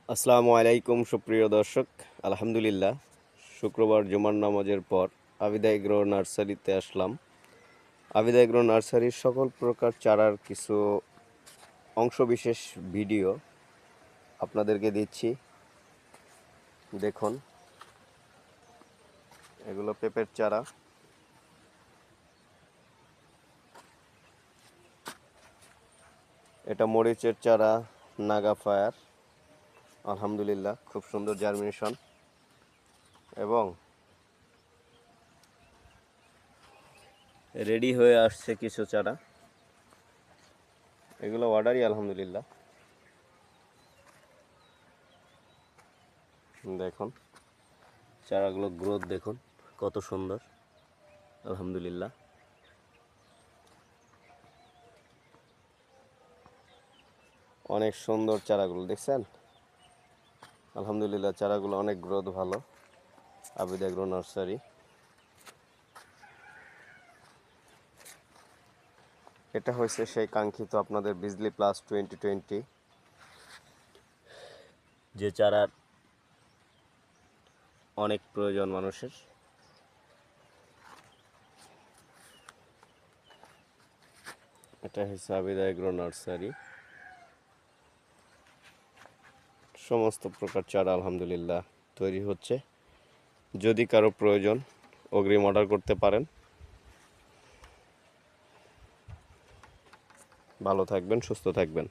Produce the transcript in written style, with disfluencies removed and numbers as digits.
আসসালামু আলাইকুম সুপ্রিয় দর্শক। আলহামদুলিল্লাহ, শুক্রবার জুমার নামাজের পর আবিদা এগ্রো নার্সারিতে আসলাম। আবিদা এগ্রো নার্সারির সকল প্রকার চারার কিছু অংশবিশেষ ভিডিও আপনাদেরকে দিচ্ছি। দেখুন, এগুলো পেঁপের চারা, এটা মরিচের চারা, নাগা ফায়ার। আলহামদুলিল্লাহ, খুব সুন্দর জার্মিনেশন। এবং রেডি হয়ে আসছে কিছু চারা, এগুলো অর্ডারই। আলহামদুলিল্লাহ, দেখুন চারাগুলো গ্রোথ দেখুন কত সুন্দর। আলহামদুলিল্লাহ, অনেক সুন্দর চারাগুলো দেখছেন। আলহামদুলিল্লাহ, চারাগুলো অনেক গ্রোথ ভালো। Abida agro nursery. এটা হয়েছে সেই কাঙ্ক্ষিত আপনাদের বিজলি প্লাস 2020, যে চারার অনেক প্রয়োজন মানুষের। এটা হচ্ছে আবিদা এগ্রো নার্সারি। সমস্ত প্রকার চারা আলহামদুলিল্লাহ তৈরি হচ্ছে। যদি কারো প্রয়োজন অগ্রিম অর্ডার করতে পারেন। ভালো থাকবেন, সুস্থ থাকবেন।